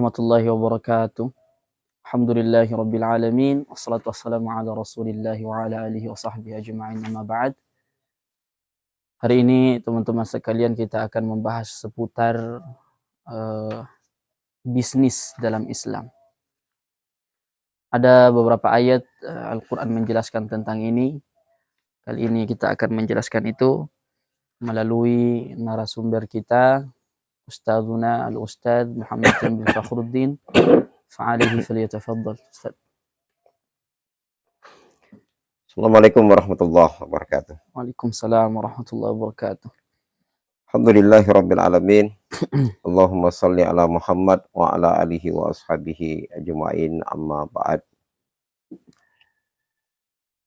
Warahmatullahi wabarakatuh. Alhamdulillahi rabbil alamin. Wassalatu wassalamu ala rasulillahi wa ala alihi wa sahbihi ajma'in, amma ba'd. Hari ini teman-teman sekalian kita akan membahas seputar bisnis dalam Islam. Ada beberapa ayat Al-Quran menjelaskan tentang ini. Kali ini kita akan menjelaskan itu melalui narasumber kita, Ustadzuna Al-Ustadz Muhammad bin Fakhruddin. Fa'alihi falyatafaddal. Ustaz. Assalamualaikum warahmatullahi wabarakatuh. Waalaikumsalam warahmatullahi wabarakatuh. Alhamdulillahirabbil alamin. Allahumma shalli ala Muhammad wa ala alihi wa ashabihi ajma'in, amma ba'd.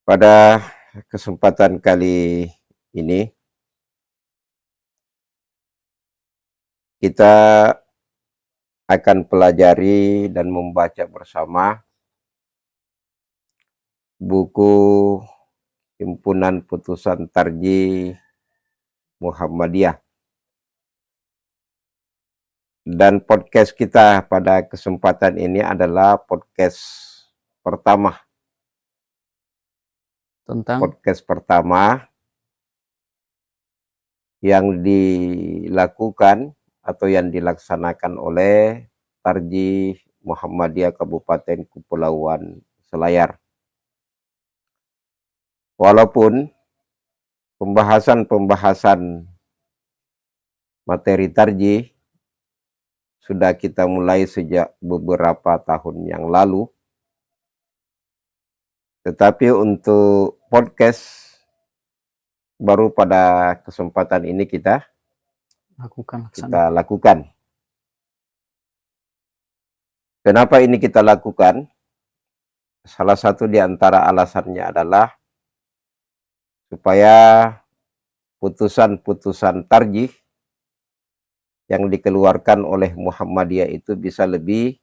Pada kesempatan kali ini kita akan pelajari dan membaca bersama buku Himpunan Putusan Tarjih Muhammadiyah. Dan podcast kita pada kesempatan ini adalah podcast pertama. Podcast pertama yang dilakukan atau yang dilaksanakan oleh Tarjih Muhammadiyah Kabupaten Kepulauan Selayar. Walaupun pembahasan materi tarjih sudah kita mulai sejak beberapa tahun yang lalu, tetapi untuk podcast baru pada kesempatan ini kita lakukan. Kenapa ini kita lakukan? Salah satu di antara alasannya adalah supaya putusan-putusan tarjih yang dikeluarkan oleh Muhammadiyah itu bisa lebih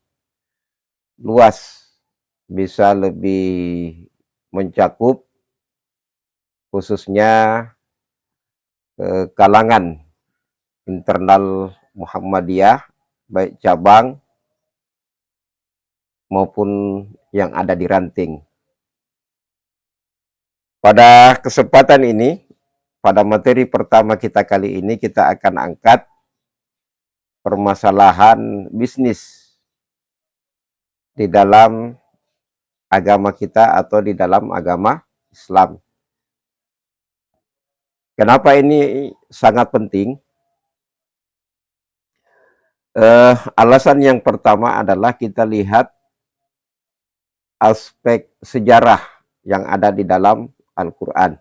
luas, bisa lebih mencakup khususnya kalangan internal Muhammadiyah, baik cabang maupun yang ada di ranting. Pada kesempatan ini, pada materi pertama kita kali ini, kita akan angkat permasalahan bisnis di dalam agama kita atau di dalam agama Islam. Kenapa ini sangat penting? Alasan yang pertama adalah kita lihat aspek sejarah yang ada di dalam Al-Quran.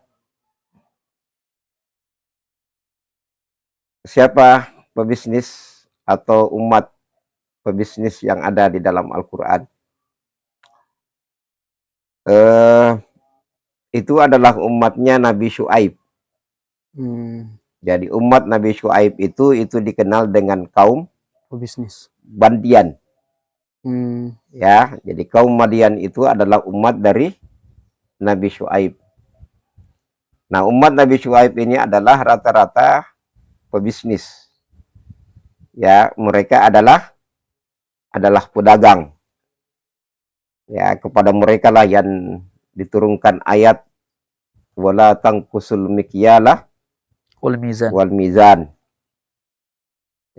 Siapa pebisnis atau umat pebisnis yang ada di dalam Al-Quran? Itu adalah umatnya Nabi Syuaib. Jadi umat Nabi Syuaib itu dikenal dengan kaum pebisnis Bandian. Ya, jadi kaum Madian itu adalah umat dari Nabi Syuaib. Nah, umat Nabi Syuaib ini adalah rata-rata pebisnis. Ya, mereka adalah pedagang. Ya, kepada mereka lah yang diturunkan ayat wala tangkusul mikyalah wal mizan.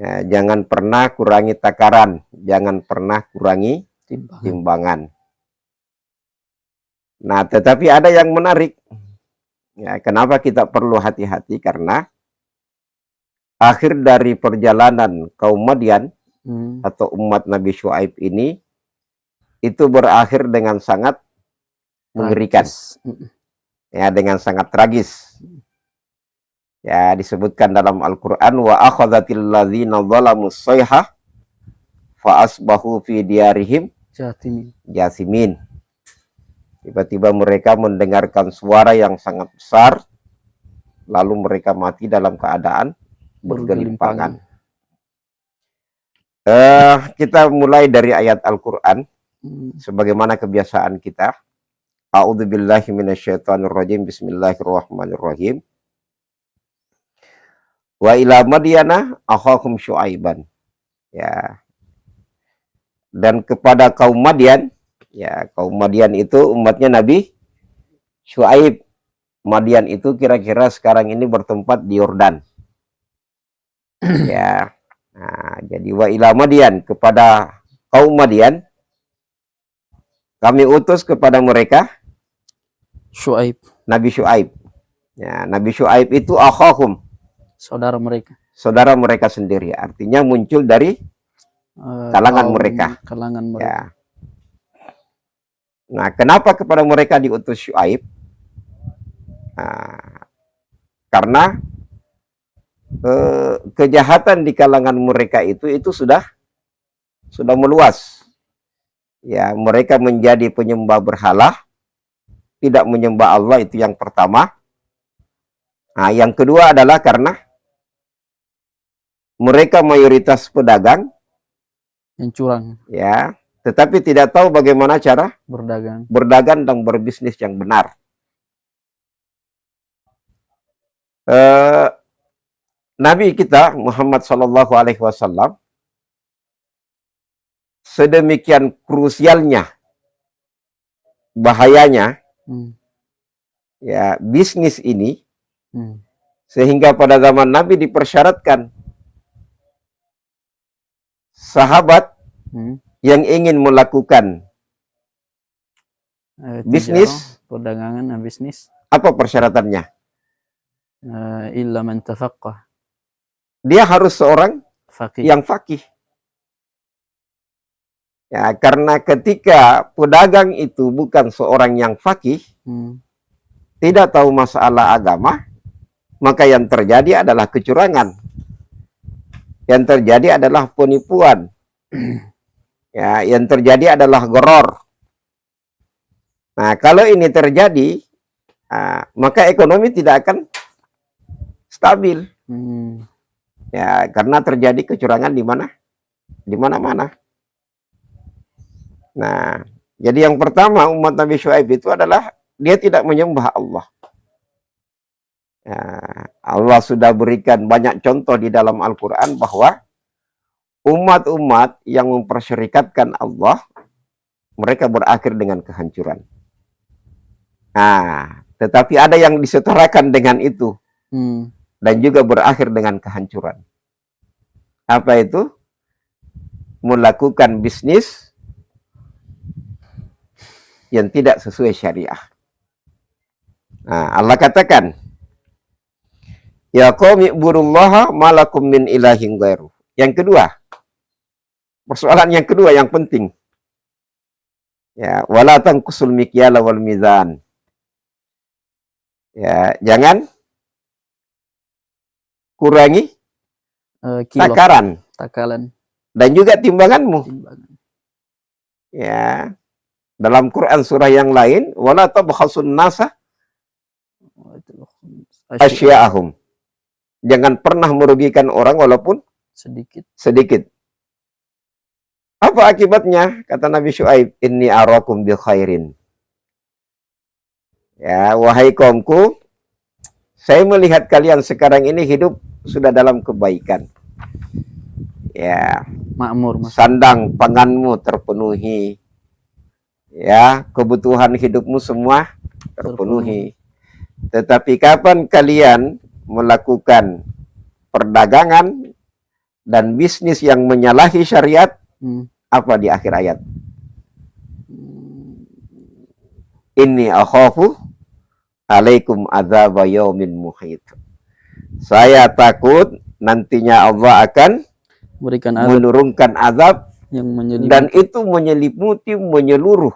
Ya, jangan pernah kurangi takaran, jangan pernah kurangi timbangan. Nah, tetapi ada yang menarik. Ya, kenapa kita perlu hati-hati? Karena akhir dari perjalanan kaum Madian atau umat Nabi Syuaib ini itu berakhir dengan sangat mengerikan. Ya, dengan sangat tragis. Ya, disebutkan dalam Al-Quran wa akhadhatil ladzina zalamus sayhah fa asbahu fi diyarihim jasimin. Tiba-tiba mereka mendengarkan suara yang sangat besar, lalu mereka mati dalam keadaan bergelimpangan. Kita mulai dari ayat Al-Quran sebagaimana kebiasaan kita. A'udzubillahi minasyaitonirrajim. Bismillahirrahmanirrahim. Wa ila Madyana akhahum Syuaiban. Ya. dan kepada kaum Madian. Ya, kaum Madian itu umatnya Nabi Syuaib. Madian itu kira-kira sekarang ini bertempat di Yordan. Ya. Nah, jadi wa ila Madian, kepada kaum Madian kami utus kepada mereka Syuaib, Nabi Syuaib. Ya, Nabi Syuaib itu akhahum, saudara mereka. saudara mereka sendiri. Artinya muncul dari kalangan mereka. Kalangan mereka. Ya. Nah, kenapa kepada mereka diutus Syuaib? Nah, karena kejahatan di kalangan mereka itu sudah meluas. Ya, mereka menjadi penyembah berhala, tidak menyembah Allah, itu yang pertama. Nah, yang kedua adalah karena mereka mayoritas pedagang Yang curang, ya, tetapi tidak tahu bagaimana cara berdagang dan berbisnis yang benar. Nabi kita Muhammad Sallallahu Alaihi Wasallam sedemikian krusialnya, bahayanya ya bisnis ini, sehingga pada zaman Nabi dipersyaratkan sahabat yang ingin melakukan bisnis, perdagangan, bisnis, apa persyaratannya? Illa man tafaqqah. Dia harus seorang faqih. Yang faqih. Ya, karena ketika pedagang itu bukan seorang yang faqih, tidak tahu masalah agama, maka yang terjadi adalah kecurangan. Yang terjadi adalah penipuan. Ya, yang terjadi adalah goror. Nah, kalau ini terjadi, maka ekonomi tidak akan stabil. Ya, karena terjadi kecurangan di mana? Di mana-mana. Nah, jadi yang pertama umat Nabi Syuaib itu adalah dia tidak menyembah Allah. Ya, Allah sudah berikan banyak contoh di dalam Al-Quran bahwa umat-umat yang mempersyarikatkan Allah, mereka berakhir dengan kehancuran. Nah, tetapi ada yang disetarakan dengan itu. Dan juga berakhir dengan kehancuran. Apa itu? Melakukan bisnis yang tidak sesuai syariah. Nah, Allah katakan, ya qaumi ibudullaha malakum min ilahin ghairu. Yang kedua, persoalan yang kedua yang penting. Ya, wala tanqusul mikyala wal mizan. Ya, jangan kurangi takaran dan juga timbanganmu. Ya, dalam Quran surah yang lain, wala tabkhasun nasa asya'ahum. Jangan pernah merugikan orang walaupun sedikit. Apa akibatnya? Kata Nabi Syuaib, inni arakum bi khairin. Ya, wahai kaumku, saya melihat kalian sekarang ini hidup sudah dalam kebaikan. Ya, makmur, sandang panganmu terpenuhi. Ya, kebutuhan hidupmu semua terpenuhi. Tetapi kapan kalian melakukan perdagangan dan bisnis yang menyalahi syariat, apa di akhir ayat? Inni akhafu alaikum adzaba yaumin muhit. Saya takut nantinya Allah akan menurunkan azab yang dan itu menyelimuti, menyeluruh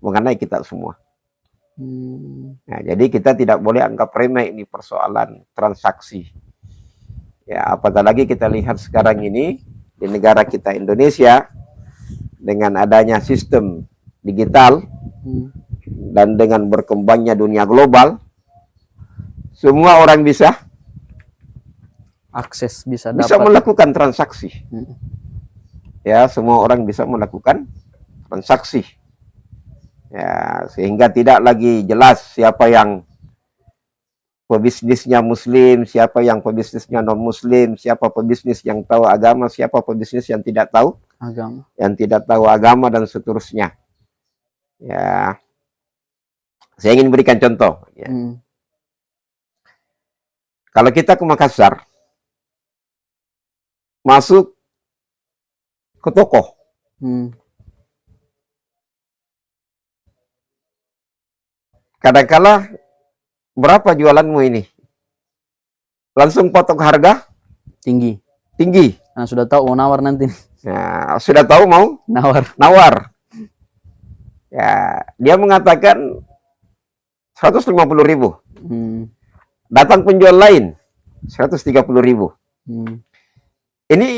mengenai kita semua. Nah, jadi kita tidak boleh anggap remeh ini persoalan transaksi. Ya, apatah lagi kita lihat sekarang ini di negara kita Indonesia dengan adanya sistem digital dan dengan berkembangnya dunia global, semua orang bisa akses, bisa melakukan transaksi. Ya, semua orang bisa melakukan transaksi. Ya, sehingga tidak lagi jelas siapa yang pebisnisnya muslim, siapa yang pebisnisnya non muslim, siapa pebisnis yang tahu agama, siapa pebisnis yang tidak tahu Agama. yang tidak tahu agama dan seterusnya. Ya, saya ingin berikan contoh. Ya. Kalau kita ke Makassar, masuk ke toko, kadang-kala berapa jualanmu ini? Langsung potong harga Tinggi. tinggi. Nah, sudah tahu mau nawar nanti. Nah, sudah tahu mau nawar. Ya, dia mengatakan 150.000. Datang penjual lain 130.000. Ini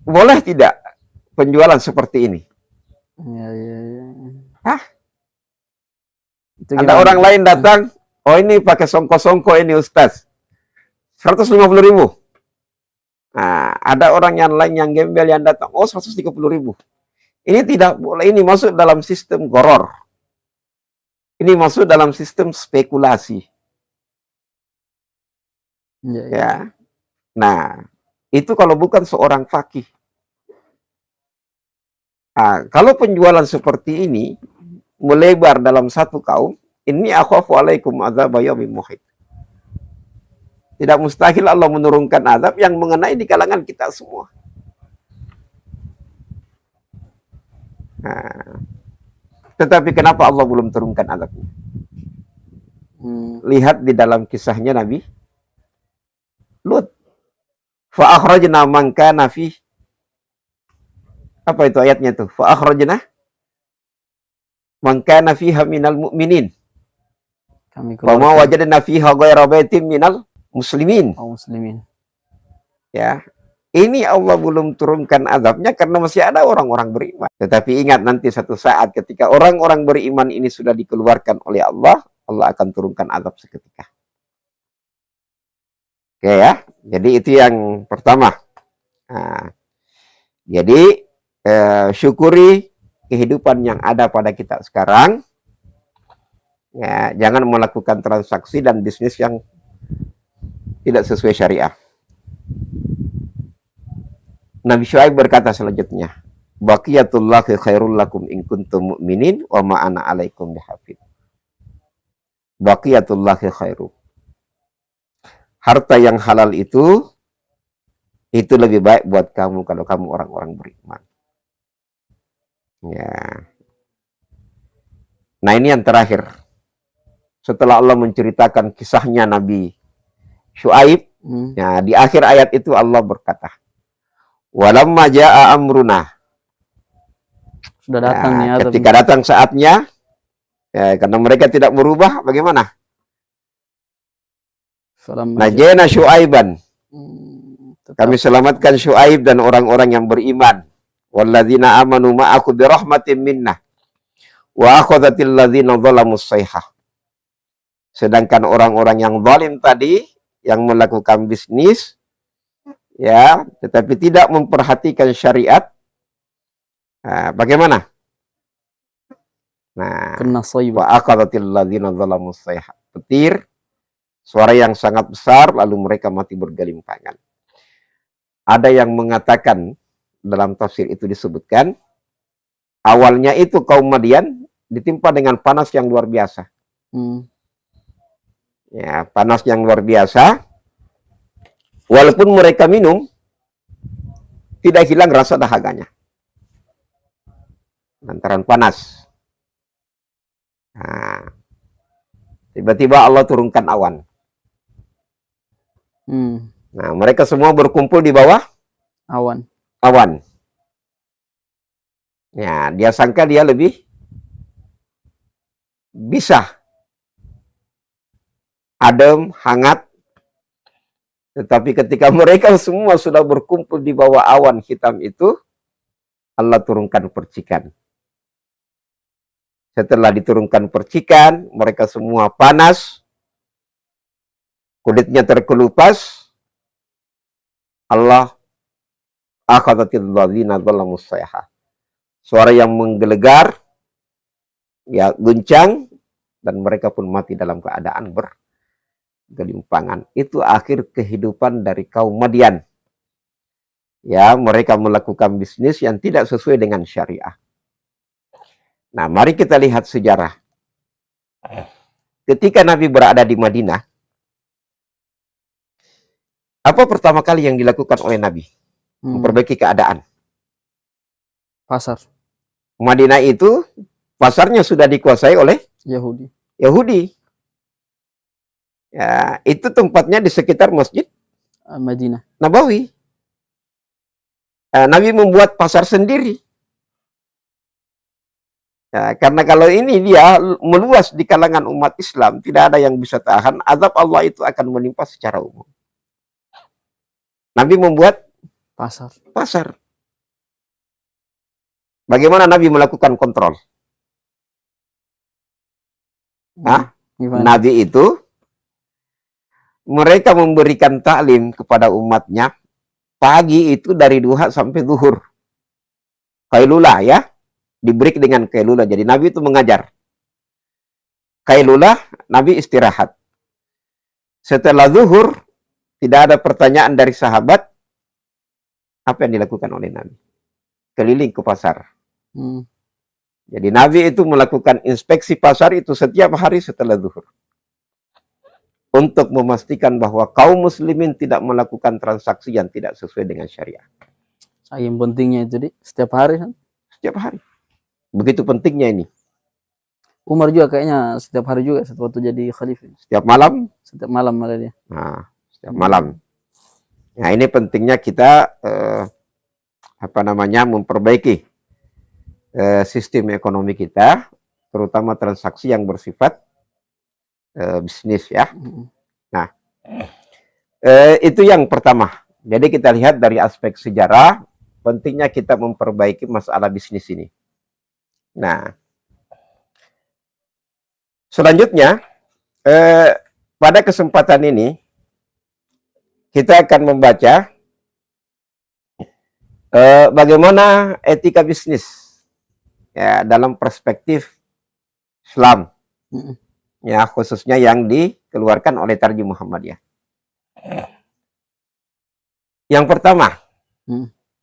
boleh tidak penjualan seperti ini? Ya. Hah? Itu ada orang lain datang, oh ini pakai songko-songko ini Ustaz, 150.000. Nah, ada orang yang lain yang gembel yang datang, oh 130.000. Ini tidak boleh, ini masuk dalam sistem goror. Ini masuk dalam sistem spekulasi. Ya. Nah, itu kalau bukan seorang fakih. Nah, kalau penjualan seperti ini melebar dalam satu kaum, ini akhafu alaikum adzab yaumin muhit. Tidak mustahil Allah menurunkan azab yang mengenai di kalangan kita semua. Nah, tetapi kenapa Allah belum turunkan azabnya? Lihat di dalam kisahnya Nabi Lut. Fa akhrajna man kana fi. Apa itu ayatnya tuh? Fa akhrajna man kana fiha minal mu'minin. Fa ma wajadna fiha ghayra baitin minal muslimin. Ya. Ini Allah belum turunkan azabnya karena masih ada orang-orang beriman. Tetapi ingat nanti satu saat ketika orang-orang beriman ini sudah dikeluarkan oleh Allah, Allah akan turunkan azab seketika. Oke ya. Jadi itu yang pertama. Nah, jadi syukuri kehidupan yang ada pada kita sekarang. Ya, jangan melakukan transaksi dan bisnis yang tidak sesuai syariah. Nabi Syuaib berkata selanjutnya, baqiyatullahi khairul lakum in kuntum mu'minin wa ma ana 'alaikum bihafid. Baqiyatullahi khairu. Harta yang halal itu lebih baik buat kamu kalau kamu orang-orang beriman. Ya. Nah, ini yang terakhir. Setelah Allah menceritakan kisahnya Nabi Syuaib, ya, di akhir ayat itu Allah berkata, walamma jaa amruna. Sudah datang ya, ketika datang saatnya, ya, karena mereka tidak merubah, bagaimana? Najena Syuaiban. Kami selamatkan Syuaib dan orang-orang yang beriman. Walladzina amanu ma'aku birahmatin minna. Wa akhadhatil ladzina zalamus sayhah. Sedangkan orang-orang yang zalim tadi, yang melakukan bisnis, ya, tetapi tidak memperhatikan syariat, nah, bagaimana? Nah, wa akhadhatil ladzina zalamus sayhah. Petir, suara yang sangat besar, lalu mereka mati bergelimpangan. Ada yang mengatakan, dalam tafsir itu disebutkan, awalnya itu kaum Madian ditimpa dengan panas yang luar biasa. Ya, panas yang luar biasa. Walaupun mereka minum, tidak hilang rasa dahaganya. Lantaran panas. Nah, tiba-tiba Allah turunkan awan. Nah, mereka semua berkumpul di bawah awan. Ya, dia sangka dia lebih bisa adem, hangat. Tetapi ketika mereka semua sudah berkumpul di bawah awan hitam itu, Allah turunkan percikan. Setelah diturunkan percikan, mereka semua panas, kulitnya terkelupas. Allah akhadhatil ladzina zalamus sayhah. Suara yang menggelegar, ya, guncang, dan mereka pun mati dalam keadaan bergelimpangan. Itu akhir kehidupan dari kaum Madian. Ya, mereka melakukan bisnis yang tidak sesuai dengan syariah. Nah, mari kita lihat sejarah. Ketika Nabi berada di Madinah, apa pertama kali yang dilakukan oleh Nabi? Memperbaiki keadaan. Pasar. Madinah itu pasarnya sudah dikuasai oleh Yahudi. Ya, itu tempatnya di sekitar Masjid Madinah Nabawi. Nabi membuat pasar sendiri. Ya, karena kalau ini dia meluas di kalangan umat Islam, tidak ada yang bisa tahan, azab Allah itu akan menimpa secara umum. Nabi membuat pasar. Bagaimana Nabi melakukan kontrol? Nabi itu mereka memberikan taklim kepada umatnya pagi itu dari duha sampai zuhur. Kailulah ya, diberi dengan kailulah. Jadi Nabi itu mengajar. Kailulah, Nabi istirahat. Setelah zuhur, tidak ada pertanyaan dari sahabat. Apa yang dilakukan oleh Nabi? Keliling ke pasar. Jadi Nabi itu melakukan inspeksi pasar itu setiap hari setelah zuhur. Untuk memastikan bahwa kaum muslimin tidak melakukan transaksi yang tidak sesuai dengan syariah. Yang pentingnya itu setiap hari kan? Setiap hari. Begitu pentingnya ini. Umar juga kayaknya setiap hari juga waktu jadi khalifah. Setiap malam? Setiap malam malah dia. Nah, setiap malam. Nah, ini pentingnya kita memperbaiki sistem ekonomi kita, terutama transaksi yang bersifat bisnis ya. Nah, itu yang pertama. Jadi kita lihat dari aspek sejarah, pentingnya kita memperbaiki masalah bisnis ini. Nah, selanjutnya pada kesempatan ini kita akan membaca bagaimana etika bisnis ya dalam perspektif Islam. Ya, khususnya yang dikeluarkan oleh Tarjim Muhammadiyah. Yang pertama,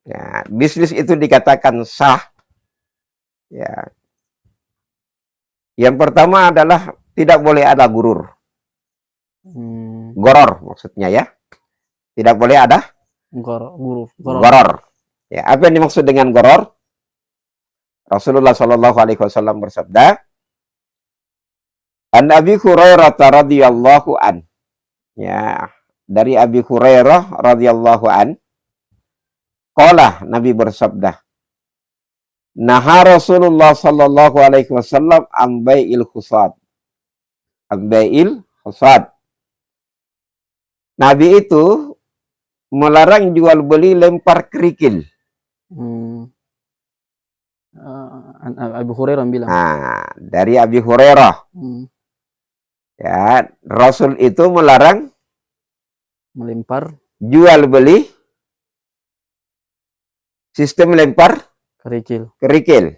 ya, bisnis itu dikatakan sah. Ya. Yang pertama adalah tidak boleh ada gurur. Goror maksudnya ya. Tidak boleh ada goror. Ya, apa yang dimaksud dengan goror? Rasulullah Shallallahu Alaihi Wasallam bersabda, An Abi Hurairah radhiyallahu an. Ya, dari Abi Hurairah radhiyallahu an. Qala, Nabi bersabda, Naha Rasulullah Sallallahu Alaihi Wasallam ambai'il khusad. Ambai'il khusad. Nabi itu melarang jual beli lempar kerikil. Abu Hurairah bilang. Nah, dari Abi Hurairah. Ya, Rasul itu melarang melempar jual beli sistem lempar kerikil.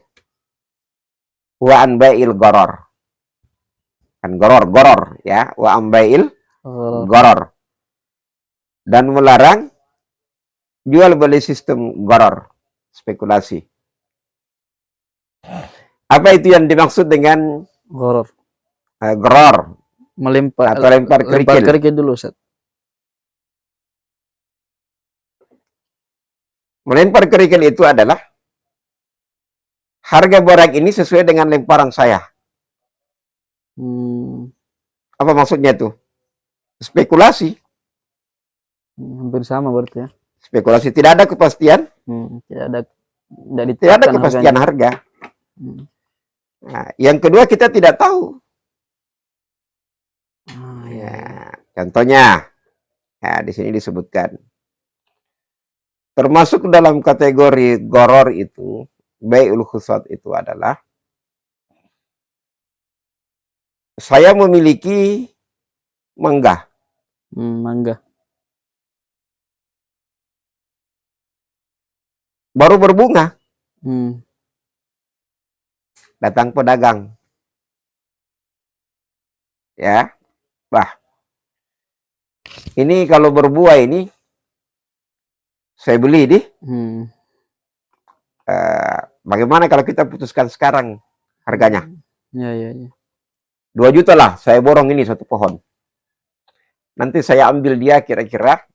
Wa anba'il goror. Kan goror ya, wa anba'il goror. Dan melarang jual beli sistem goror, spekulasi. Apa itu yang dimaksud dengan goror? Goror. Melempar atau lempar kerikil. Lempar kerikil dulu, Ustaz. Melempar kerikil itu adalah harga barang ini sesuai dengan lemparan saya. Apa maksudnya itu? Spekulasi. Hampir sama berarti ya. Spekulasi, tidak ada kepastian. Tidak ada kepastian harga. Nah, yang kedua kita tidak tahu. Ya, contohnya, ya, di sini disebutkan. Termasuk dalam kategori goror itu, bai'ul khusad itu adalah saya memiliki mangga. Mangga. Baru berbunga. Datang pedagang. Ya. Bah. Ini kalau berbuah ini saya beli di Hmm. bagaimana kalau kita putuskan sekarang harganya? Ya, ya, ya. 2 juta lah, saya borong ini satu pohon. Nanti saya ambil dia kira-kira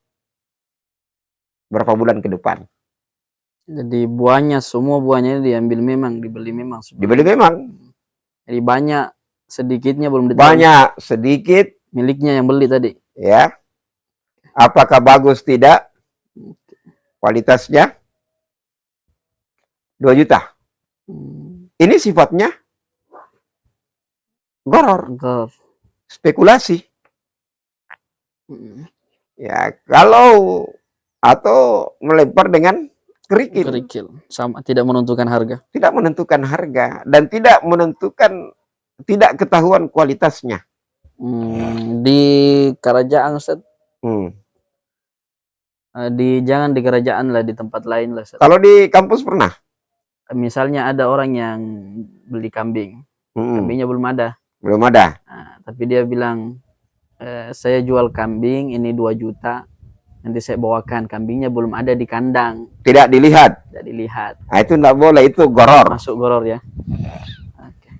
berapa bulan ke depan. Jadi buahnya, semua buahnya diambil memang, dibeli memang. Dibeli memang. Jadi banyak, sedikitnya belum ditahu. Banyak, sedikit. Miliknya yang beli tadi. Ya. Apakah bagus tidak? Kualitasnya 2 juta. Ini sifatnya goror, Gor. spekulasi. Ya, kalau atau melempar dengan kerikil. Kerikil. Sama, tidak menentukan harga. Tidak menentukan harga dan tidak menentukan, tidak ketahuan kualitasnya. Di kerajaan, Ustaz. Jangan di kerajaan lah, di tempat lain lah, Ustaz. Kalau di kampus pernah? Misalnya ada orang yang beli kambing. Kambingnya belum ada. Belum ada. Nah, tapi dia bilang, saya jual kambing ini 2 juta. Nanti saya bawakan, kambingnya belum ada di kandang. Tidak dilihat. Tidak dilihat. Nah, itu tidak boleh, itu goror. Masuk goror ya. Oke.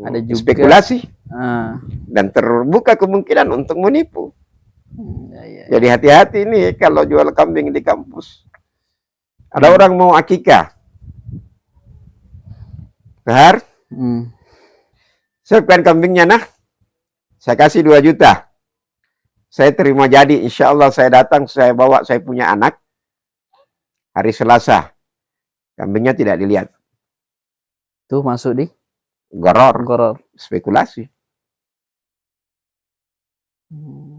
Ada juga spekulasi. Dan terbuka kemungkinan untuk menipu. Ya. Jadi hati-hati nih kalau jual kambing di kampus. Ada orang mau akikah. Kahar, siapkan kambingnya nah. Saya kasih 2 juta. Saya terima jadi, insya Allah saya datang, saya bawa, saya punya anak. Hari Selasa. Kambingnya tidak dilihat. Tuh masuk di? Goror. Spekulasi.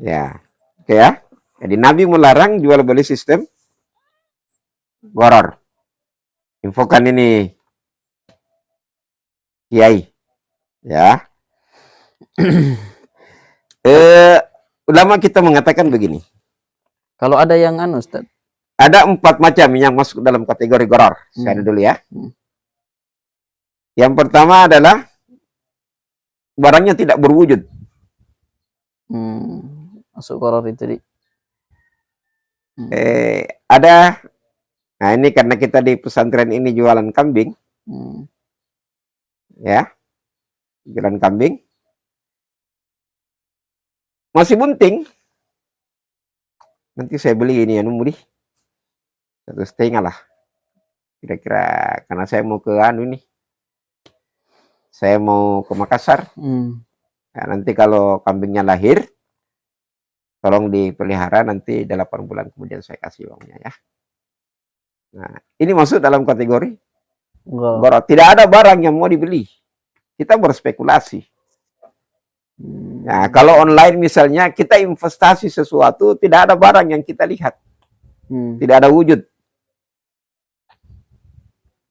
Ya. Oke ya. Jadi Nabi melarang jual beli sistem goror. Infokan ini Kiai. Ya. Ulama kita mengatakan begini. Kalau ada yang Ustaz? Ada 4 macam yang masuk dalam kategori goror. Saya dulu ya. Yang pertama adalah barangnya tidak berwujud. Masuk goror itu di. Ada. Nah ini karena kita di pesantren ini jualan kambing. Ya. Jualan kambing. Masih bunting. Nanti saya beli ini ya, Mudi. 1,5 lah. Kira-kira karena saya mau ke ini. Saya mau ke Makassar. Nah, nanti kalau kambingnya lahir, tolong dipelihara, nanti 8 bulan kemudian saya kasih uangnya ya. Nah, ini masuk dalam kategori goror. Tidak ada barang yang mau dibeli. Kita berspekulasi. Nah, kalau online misalnya kita investasi sesuatu, tidak ada barang yang kita lihat. Tidak ada wujud.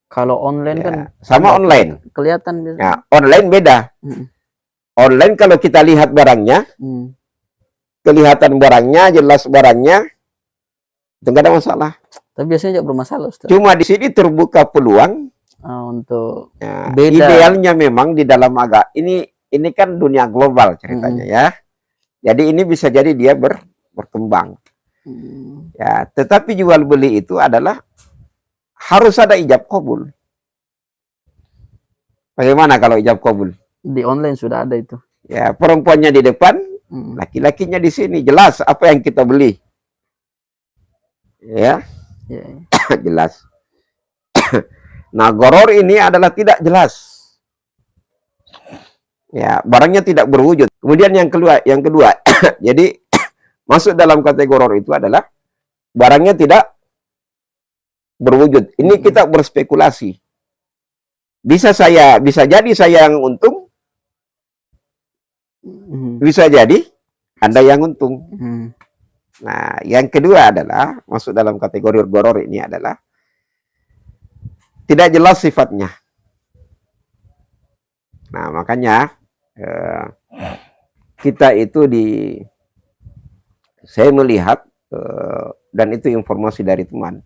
Kalau online ya, kan sama online. Kelihatan biasanya. Ya, online beda. Online kalau kita lihat barangnya, kelihatan barangnya, jelas barangnya, itu nggak ada masalah. Tapi biasanya juga bermasalah, Ustaz. Cuma di sini terbuka peluang untuk beda. Idealnya memang di dalam ini kan dunia global ceritanya ya. Jadi ini bisa jadi dia berkembang. Ya, tetapi jual beli itu adalah harus ada ijab qabul. Bagaimana kalau ijab qabul? Di online sudah ada itu. Ya, perempuannya di depan, laki-lakinya di sini, jelas apa yang kita beli. Ya. Jelas. Nah, goror ini adalah tidak jelas. Ya, barangnya tidak berwujud. Kemudian yang kedua, jadi masuk dalam kategori goror itu adalah barangnya tidak berwujud. Ini kita berspekulasi. Bisa jadi saya yang untung, bisa jadi Anda yang untung. Nah, yang kedua adalah masuk dalam kategori goror ini adalah tidak jelas sifatnya. Nah, makanya kita itu saya melihat dan itu informasi dari teman.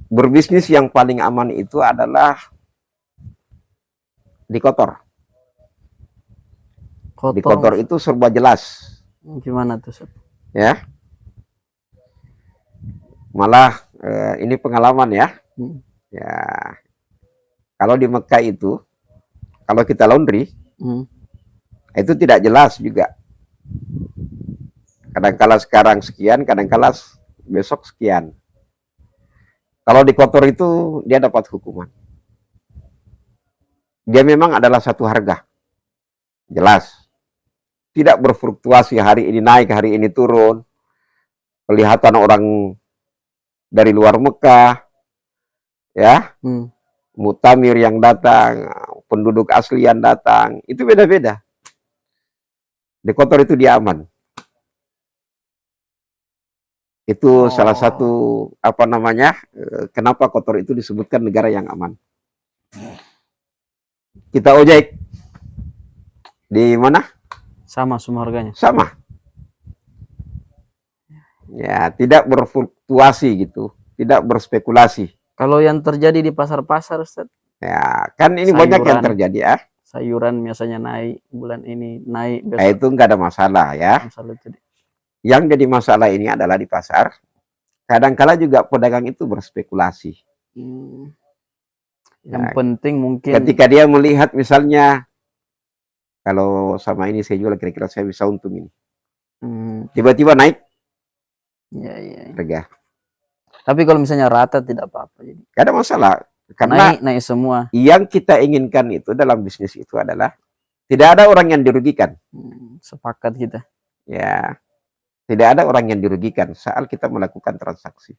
Berbisnis yang paling aman itu adalah di kotor. Di kotor itu serba jelas. Gimana tuh, Sob? Ya. Malah ini pengalaman ya. Hmm. Ya, kalau di Mekah itu, kalau kita laundry, itu tidak jelas juga. Kadang-kala sekarang sekian, kadang-kala besok sekian. Kalau di kotor itu, dia dapat hukuman. Dia memang adalah satu harga. Jelas. Tidak berfluktuasi, hari ini naik, hari ini turun. Kelihatan orang dari luar Mekah, ya, mutamir yang datang, penduduk asli yang datang, itu beda-beda. Di kotor itu dia aman. Itu salah satu apa namanya? Kenapa kotor itu disebutkan negara yang aman. Kita ojek di mana? Sama semua harganya. Sama. Ya, tidak berfluktuasi gitu, tidak berspekulasi. Kalau yang terjadi di pasar-pasar, Ustaz? Ya, kan ini banyak yang terjadi ya. Sayuran biasanya naik, bulan ini naik, besok. Nah, itu nggak ada masalah ya. Yang jadi masalah ini adalah di pasar. Kadang-kala juga pedagang itu berspekulasi. Yang penting mungkin ketika dia melihat misalnya, kalau sama ini saya jual kira-kira saya bisa untung ini. Tiba-tiba naik. Ya. Harga. Tapi kalau misalnya rata tidak apa-apa. Gak ada masalah. Karena naik semua. Yang kita inginkan itu dalam bisnis itu adalah tidak ada orang yang dirugikan. Sepakat kita. Ya. Tidak ada orang yang dirugikan saat kita melakukan transaksi.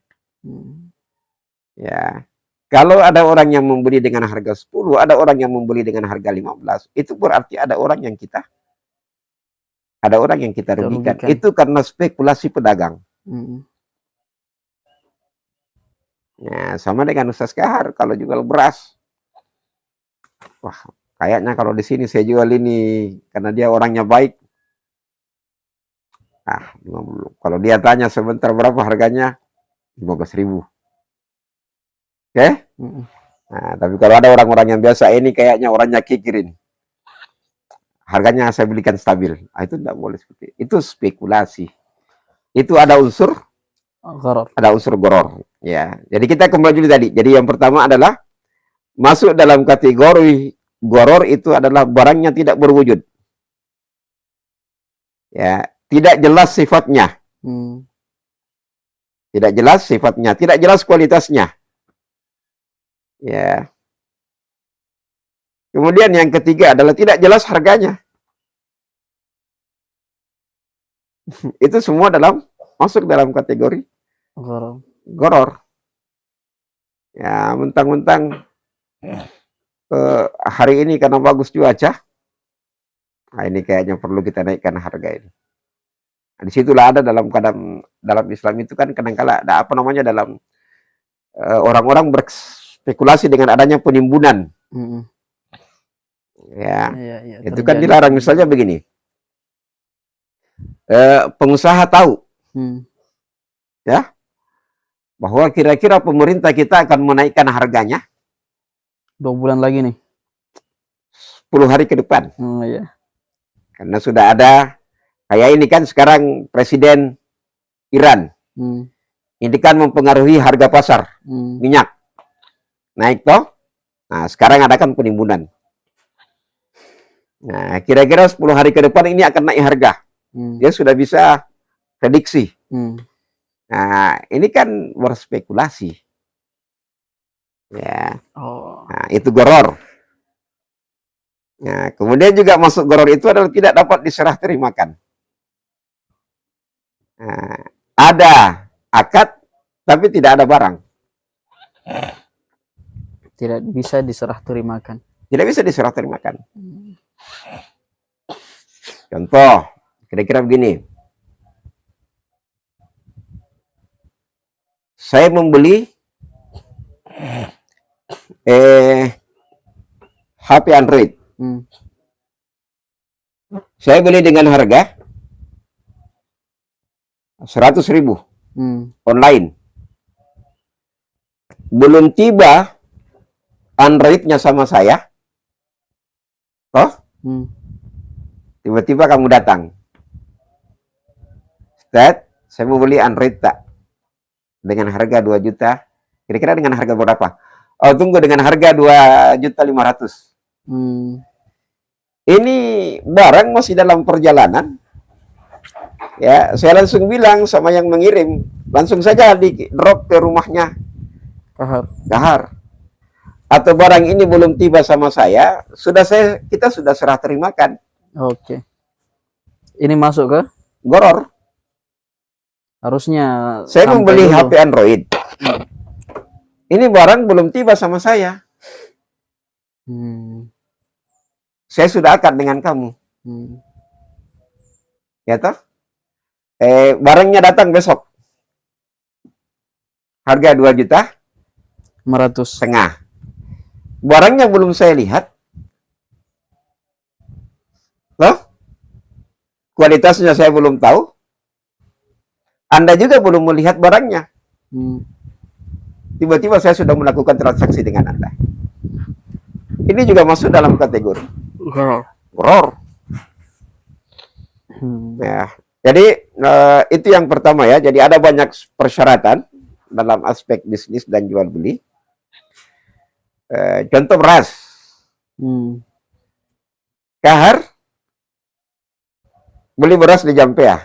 Ya. Kalau ada orang yang membeli dengan harga 10, ada orang yang membeli dengan harga 15, itu berarti ada orang yang kita rugikan. Itu karena spekulasi pedagang. Ya, sama dengan Ustaz Kahar kalau jual beras. Wah, kayaknya kalau di sini saya jual ini karena dia orangnya baik. Nah, 50. Kalau dia tanya sebentar berapa harganya? 15.000. Oke? Nah, tapi kalau ada orang-orang yang biasa, ini kayaknya orangnya kikir ini. Harganya saya belikan stabil. Nah, itu tidak boleh seperti itu. Itu spekulasi. Itu ada unsur goror. Ada unsur goror. Ya. Jadi kita kembali dulu tadi. Jadi yang pertama adalah masuk dalam kategori goror itu adalah barangnya tidak berwujud. Ya, tidak jelas sifatnya. Tidak jelas sifatnya, tidak jelas kualitasnya. Ya. Kemudian yang ketiga adalah tidak jelas harganya. Itu semua masuk dalam kategori goror. Ya, mentang-mentang hari ini karena bagus cuaca, nah ini kayaknya perlu kita naikkan harga ini. Nah, disitulah ada dalam Islam itu kan kadang-kala ada apa namanya dalam orang-orang berspekulasi dengan adanya penimbunan. Ya, itu kan dilarang. Misalnya begini, pengusaha tahu, ya, bahwa kira-kira pemerintah kita akan menaikkan harganya 2 bulan lagi nih, 10 hari ke depan. Karena sudah ada kayak ini kan sekarang Presiden Iran, ini kan mempengaruhi harga pasar minyak naik toh. Nah, sekarang ada kan penimbunan. Nah, kira-kira 10 hari ke depan ini akan naik harga. Dia sudah bisa prediksi. Nah, ini kan berspekulasi. Ya. Nah, itu goror. Nah, kemudian juga masuk goror itu adalah tidak dapat diserah terimakan. Nah, ada akad tapi tidak ada barang. Tidak bisa diserah terimakan. Tidak bisa diserah terimakan. Contoh, kira-kira begini. Saya membeli HP Android. Saya beli dengan harga 100.000 online. Belum tiba Androidnya sama saya, toh? Tiba-tiba kamu datang. Ustaz, saya mau beli Android tak? dengan harga 2 juta. Kira-kira dengan harga berapa? Oh, tunggu, dengan harga 2.500.000. Ini barang masih dalam perjalanan. Ya, saya langsung bilang sama yang mengirim, langsung saja di drop ke rumahnya. Kahar. Atau barang ini belum tiba sama saya, kita sudah serah terimakan. Oke. Ini masuk ke Goror. Harusnya Saya sampai membeli dulu. HP Android. Ini barang belum tiba sama saya. Saya sudah akad dengan kamu. Ya toh? Barangnya datang besok. Harga 2.500.000. Barangnya belum saya lihat. Loh? Kualitasnya saya belum tahu. Anda juga belum melihat barangnya. Tiba-tiba saya sudah melakukan transaksi dengan Anda. Ini juga masuk dalam kategori goror. Ya, jadi itu yang pertama ya. Jadi ada banyak persyaratan dalam aspek bisnis dan jual beli. Contoh beras. Kahar beli beras di Jampea.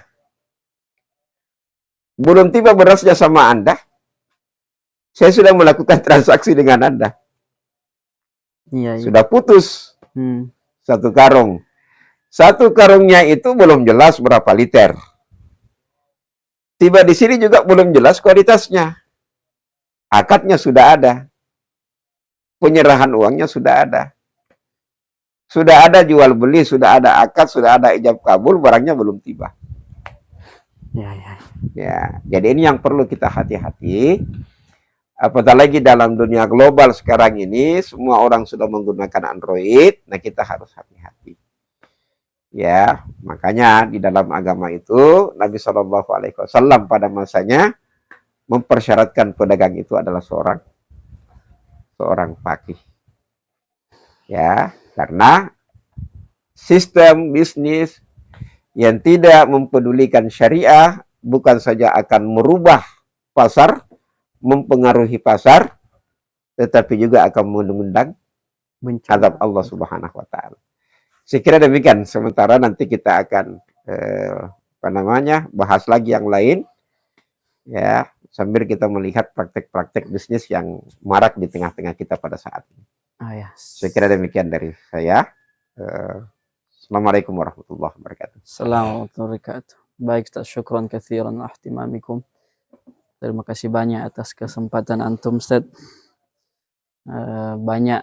Belum tiba berasnya sama Anda, saya sudah melakukan transaksi dengan Anda. Iya. Sudah putus. 1 karung. 1 karungnya itu belum jelas berapa liter. Tiba di sini juga belum jelas kualitasnya. Akadnya sudah ada. Penyerahan uangnya sudah ada. Sudah ada jual beli, sudah ada akad, sudah ada ijab kabul, barangnya belum tiba. Ya, jadi ini yang perlu kita hati-hati. Apalagi dalam dunia global sekarang ini, semua orang sudah menggunakan Android. Nah, kita harus hati-hati. Ya, makanya di dalam agama itu Nabi SAW pada masanya mempersyaratkan pedagang itu adalah seorang faqih. Ya, karena sistem bisnis yang tidak mempedulikan syariah bukan saja akan merubah pasar, mempengaruhi pasar, tetapi juga akan mengundang azab Allah Subhanahu wa taala. Saya kira demikian. Sementara nanti kita akan bahas lagi yang lain ya, sambil kita melihat praktek-praktek bisnis yang marak di tengah-tengah kita pada saat ini. Saya kira demikian dari saya. Assalamualaikum warahmatullahi wabarakatuh. Assalamualaikum warahmatullahi wabarakatuh. Baik, Ustaz, syukran katsiran ihtimamikum. Terima kasih banyak atas kesempatan antum, Ustaz. Banyak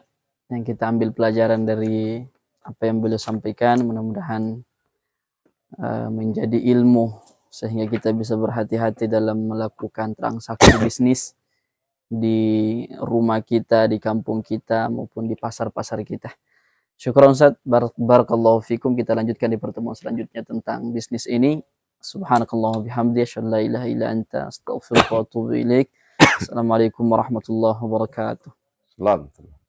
yang kita ambil pelajaran dari apa yang beliau sampaikan. Mudah-mudahan menjadi ilmu sehingga kita bisa berhati-hati dalam melakukan transaksi bisnis di rumah kita, di kampung kita, maupun di pasar-pasar kita. Syukran Ustaz, barakallahu fikum. Kita lanjutkan di pertemuan selanjutnya tentang bisnis ini. Subhanakallah bihamdi, asyhadu an la ilaha illa anta, astaghfiruka wa atubu ilaik. Assalamualaikum warahmatullahi wabarakatuh. Selamat.